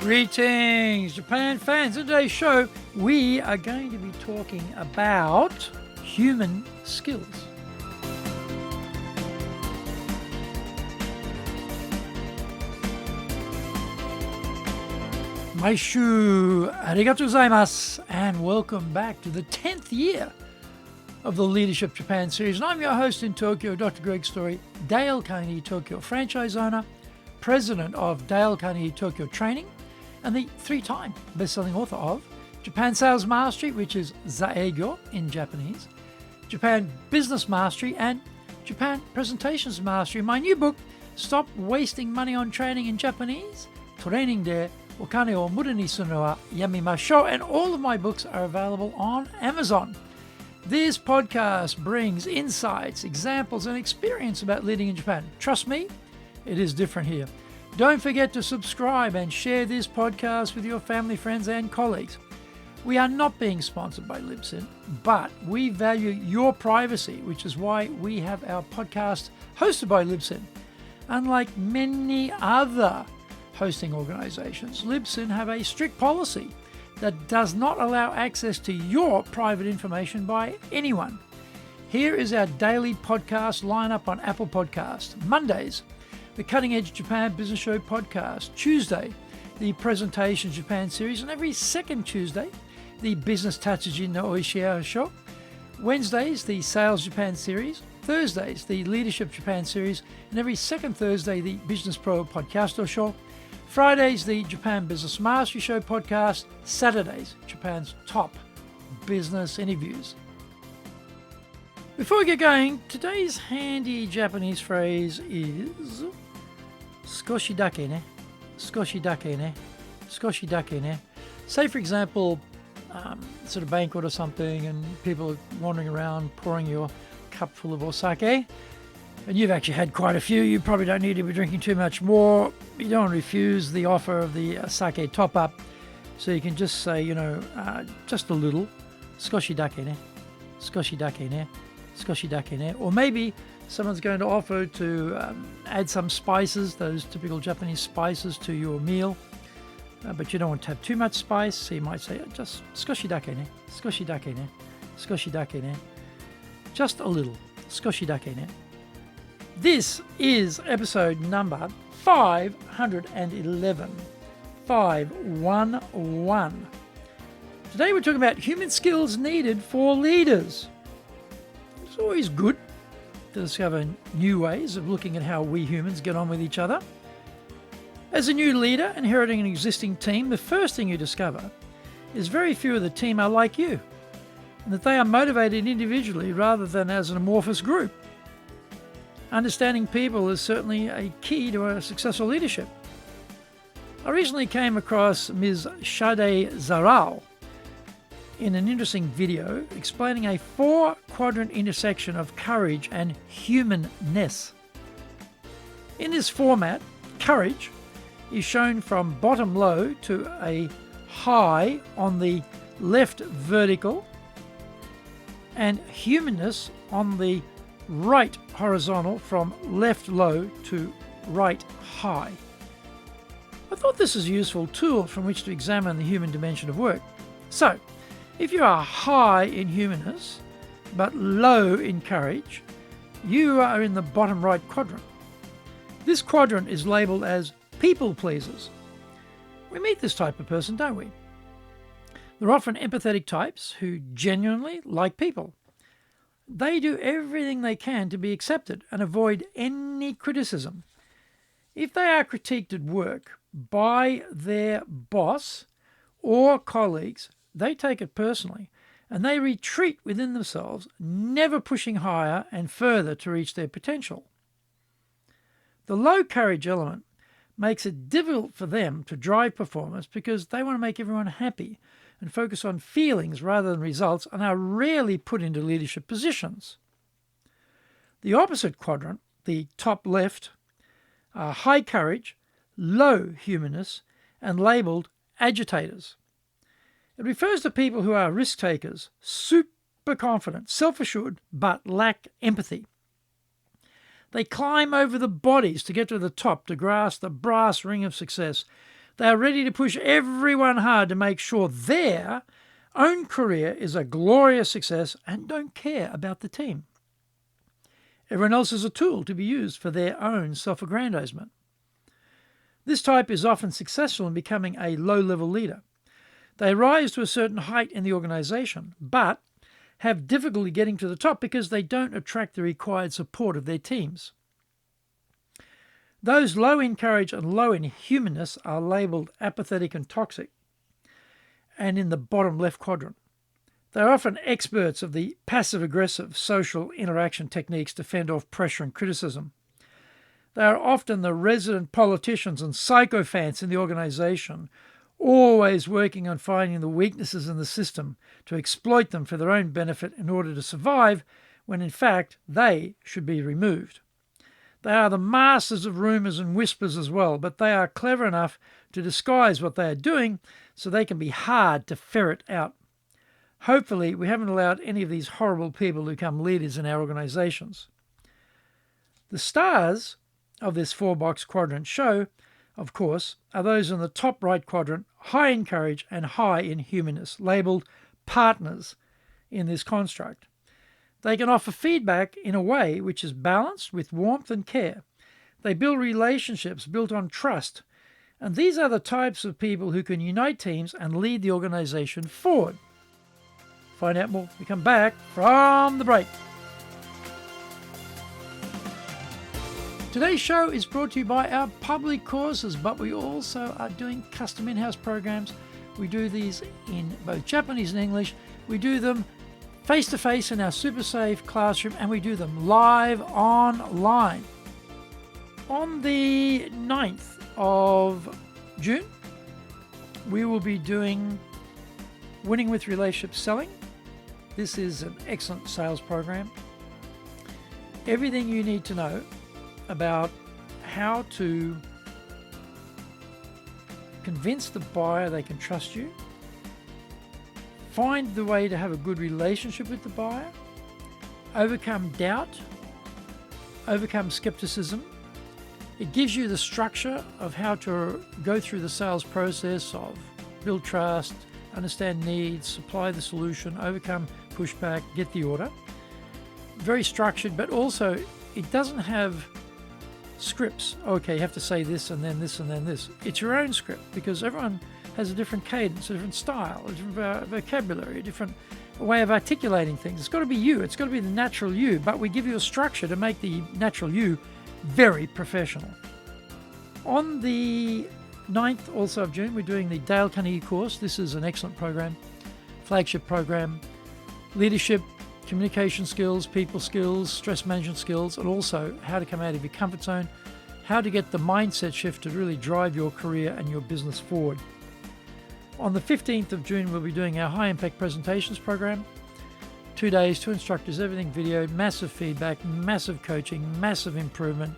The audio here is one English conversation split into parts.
Greetings, Japan fans. In today's show, we are going to be talking about human skills. Maishu, arigatou gozaimasu, and welcome back to the 10th year of the Leadership Japan series. And I'm your host in Tokyo, Dr. Greg Story, Dale Carnegie Tokyo franchise owner, president of Dale Carnegie Tokyo Training, and the three-time best-selling author of Japan Sales Mastery, which is Zaegyo in Japanese, Japan Business Mastery, and Japan Presentations Mastery. My new book, Stop Wasting Money on Training in Japanese, Training de Okane o Mura ni suru no wa yamimashou, and all of my books are available on Amazon. This podcast brings insights, examples, and experience about leading in Japan. Trust me, it is different here. Don't forget to subscribe and share this podcast with your family, friends, and colleagues. We are not being sponsored by Libsyn, but we value your privacy, which is why we have our podcast hosted by Libsyn. Unlike many other hosting organizations, Libsyn have a strict policy that does not allow access to your private information by anyone. Here is our daily podcast lineup on Apple Podcasts. Mondays, the Cutting Edge Japan Business Show podcast. Tuesday, the Presentation Japan series, and every second Tuesday, the Business Tatsujin no Oishia Show. Wednesdays, the Sales Japan series. Thursdays, the Leadership Japan series, and every second Thursday, the Business Pro Podcasto Show. Fridays, the Japan Business Mastery Show podcast. Saturdays, Japan's top business interviews. Before we get going, today's handy Japanese phrase is skoshi dake ne, skoshi dake ne, skoshi dake ne. Say, for example, it's at a banquet or something and people are wandering around pouring your cup full of osake, and you've actually had quite a few. You probably don't need to be drinking too much more. You don't want to refuse the offer of the sake top-up, so you can just say, just a little, skoshi dake ne, skoshi dake ne, skoshi dake ne. Or maybe someone's going to offer to add some spices, those typical Japanese spices, to your meal, but you don't want to have too much spice, so you might say, just skoshi dake ne, skoshi dake ne, skoshi dake ne, just a little, skoshi dake ne. This is episode number 511. 511. Today we're talking about human skills needed for leaders. It's always good to discover new ways of looking at how we humans get on with each other. As a new leader inheriting an existing team, the first thing you discover is very few of the team are like you, and that they are motivated individually rather than as an amorphous group. Understanding people is certainly a key to a successful leadership. I recently came across Ms. Shade Zahral in an interesting video explaining a 4-quadrant intersection of courage and humanness. In this format, courage is shown from bottom low to a high on the left vertical, and humanness on the right horizontal from left low to right high. I thought this was a useful tool from which to examine the human dimension of work. So, if you are high in humanness but low in courage, you are in the bottom right quadrant. This quadrant is labelled as people pleasers. We meet this type of person, don't we? They're often empathetic types who genuinely like people. They do everything they can to be accepted and avoid any criticism. If they are critiqued at work by their boss or colleagues, they take it personally and they retreat within themselves, never pushing higher and further to reach their potential. The low courage element makes it difficult for them to drive performance because they want to make everyone happy and focus on feelings rather than results, and are rarely put into leadership positions. The opposite quadrant, the top left, are high courage, low humanness, and labelled agitators. It refers to people who are risk takers, super confident, self-assured, but lack empathy. They climb over the bodies to get to the top to grasp the brass ring of success. They are ready to push everyone hard to make sure their own career is a glorious success and don't care about the team. Everyone else is a tool to be used for their own self-aggrandizement. This type is often successful in becoming a low-level leader. They rise to a certain height in the organization, but have difficulty getting to the top because they don't attract the required support of their teams. Those low in courage and low in humanness are labeled apathetic and toxic, and in the bottom left quadrant. They are often experts of the passive-aggressive social interaction techniques to fend off pressure and criticism. They are often the resident politicians and sycophants in the organization, always working on finding the weaknesses in the system to exploit them for their own benefit in order to survive, when in fact they should be removed. They are the masters of rumours and whispers as well, but they are clever enough to disguise what they are doing so they can be hard to ferret out. Hopefully, we haven't allowed any of these horrible people to become leaders in our organisations. The stars of this four-box quadrant show, of course, are those in the top right quadrant, high in courage and high in humanness, labelled partners in this construct. They can offer feedback in a way which is balanced with warmth and care. They build relationships built on trust. And these are the types of people who can unite teams and lead the organization forward. Find out more when we come back from the break. Today's show is brought to you by our public courses, but we also are doing custom in-house programs. We do these in both Japanese and English. We do them face-to-face in our super safe classroom, and we do them live online. On the 9th of June, we will be doing Winning with Relationship Selling. This is an excellent sales program. Everything you need to know about how to convince the buyer they can trust you, find the way to have a good relationship with the buyer, overcome doubt, overcome skepticism. It gives you the structure of how to go through the sales process of build trust, understand needs, supply the solution, overcome pushback, get the order. Very structured, but also it doesn't have scripts. Okay, you have to say this and then this and then this. It's your own script because everyone has a different cadence, a different style, a different vocabulary, a different way of articulating things. It's got to be you. It's got to be the natural you, but we give you a structure to make the natural you very professional. On the 9th also of June, we're doing the Dale Carnegie course. This is an excellent program, flagship program, leadership, communication skills, people skills, stress management skills, and also how to come out of your comfort zone, how to get the mindset shift to really drive your career and your business forward. On the 15th of June, we'll be doing our High Impact Presentations program. 2 days, 2 instructors, everything video, massive feedback, massive coaching, massive improvement,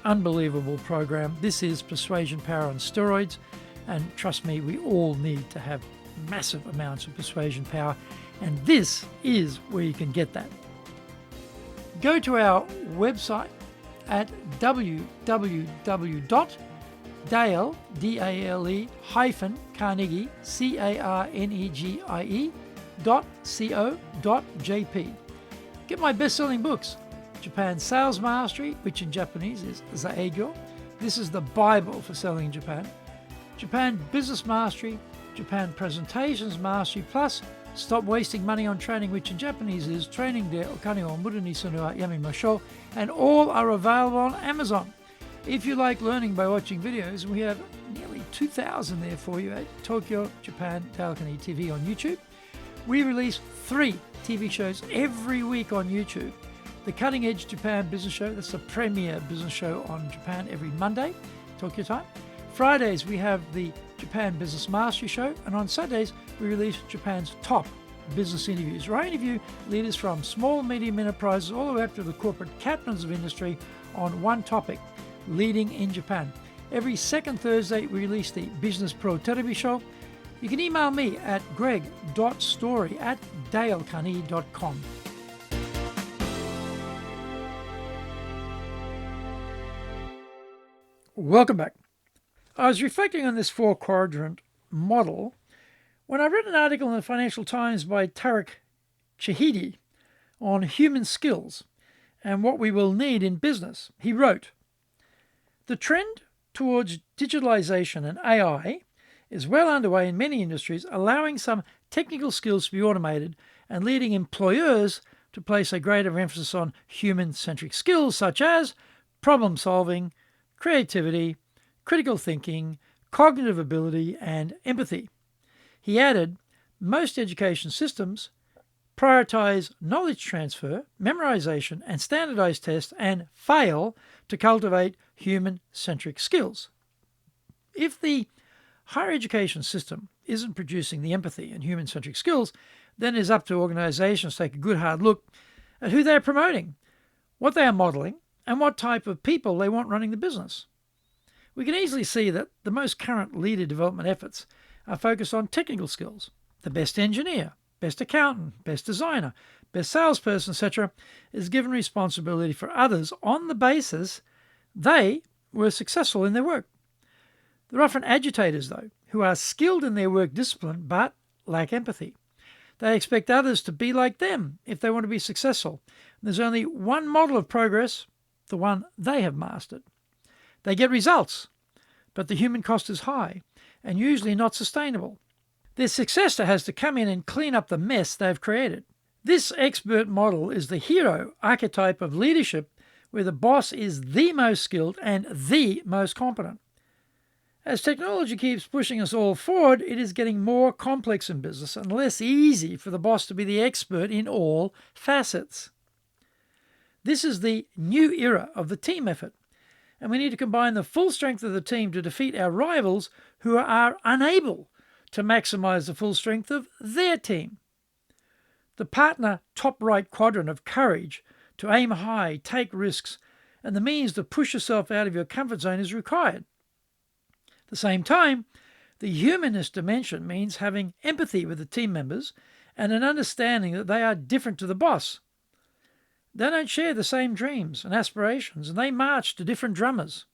unbelievable program. This is persuasion power on steroids, and trust me, we all need to have massive amounts of persuasion power, and this is where you can get that. Go to our website at www.dale, D-A-L-E, -Carnegie, CARNEGIE.co.jp. Get my best-selling books, Japan Sales Mastery, which in Japanese is Zaegyo. This is the Bible for selling in Japan. Japan Business Mastery, Japan Presentations Mastery, plus Stop Wasting Money on Training, which in Japanese is Training de Okane o Muru ni Sunu wa Yamimashou, and all are available on Amazon. If you like learning by watching videos, we have nearly 2,000 there for you at Tokyo, Japan, Dale Carnegie TV on YouTube. We release 3 TV shows every week on YouTube. The Cutting Edge Japan Business Show, that's the premier business show on Japan every Monday, Tokyo time. Fridays, we have the Japan Business Mastery Show, and on Saturdays, we release Japan's top business interviews, where I interview leaders from small and medium enterprises all the way up to the corporate captains of industry on one topic, leading in Japan. Every second Thursday, we release the Business Pro Television Show. You can email me at greg.story@dalecarnegie.com. Welcome back. I was reflecting on this four-quadrant model when I read an article in the Financial Times by Tarek Chahidi on human skills and what we will need in business. He wrote, "The trend towards digitalization and AI is well underway in many industries, allowing some technical skills to be automated and leading employers to place a greater emphasis on human-centric skills such as problem solving, creativity, critical thinking, cognitive ability, and empathy." He added, "Most education systems prioritize knowledge transfer, memorization, and standardized tests and fail to cultivate human-centric skills." If the higher education system isn't producing the empathy and human-centric skills, then it's up to organizations to take a good hard look at who they're promoting, what they are modeling, and what type of people they want running the business. We can easily see that the most current leader development efforts are focused on technical skills. The best engineer, best accountant, best designer, best salesperson, etc., is given responsibility for others on the basis they were successful in their work. There are often agitators, though, who are skilled in their work discipline but lack empathy. They expect others to be like them if they want to be successful. There's only one model of progress, the one they have mastered. They get results, but the human cost is high and usually not sustainable. Their successor has to come in and clean up the mess they've created. This expert model is the hero archetype of leadership, where the boss is the most skilled and the most competent. As technology keeps pushing us all forward, it is getting more complex in business and less easy for the boss to be the expert in all facets. This is the new era of the team effort, and we need to combine the full strength of the team to defeat our rivals who are unable to maximize the full strength of their team. The partner top right quadrant of courage to aim high, take risks, and the means to push yourself out of your comfort zone is required. At the same time, the humanist dimension means having empathy with the team members and an understanding that they are different to the boss. They don't share the same dreams and aspirations, and they march to different drummers.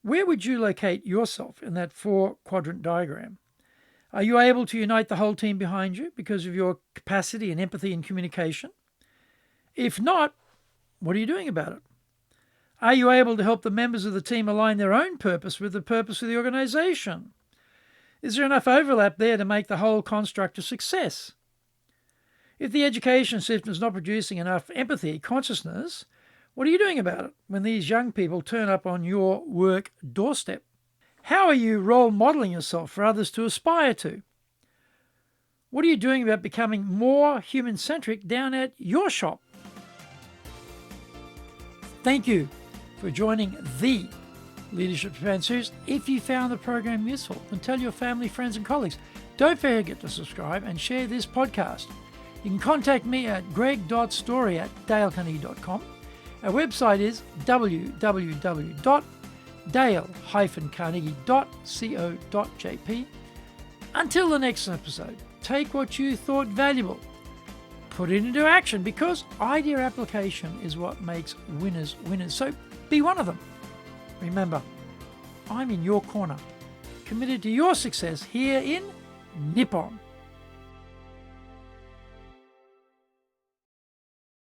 Where would you locate yourself in that four-quadrant diagram? Are you able to unite the whole team behind you because of your capacity and empathy and communication? If not, what are you doing about it? Are you able to help the members of the team align their own purpose with the purpose of the organization? Is there enough overlap there to make the whole construct a success? If the education system is not producing enough empathy, consciousness, what are you doing about it when these young people turn up on your work doorstep? How are you role modeling yourself for others to aspire to? What are you doing about becoming more human-centric down at your shop? Thank you for joining the Leadership Japan series. If you found the program useful, then tell your family, friends, and colleagues. Don't forget to subscribe and share this podcast. You can contact me at greg.story@dalecarnegie.com. Our website is www.dale-carnegie.co.jp. Until the next episode, take what you thought valuable, put it into action, because idea application is what makes winners winners. So be one of them. Remember, I'm in your corner, committed to your success here in Nippon.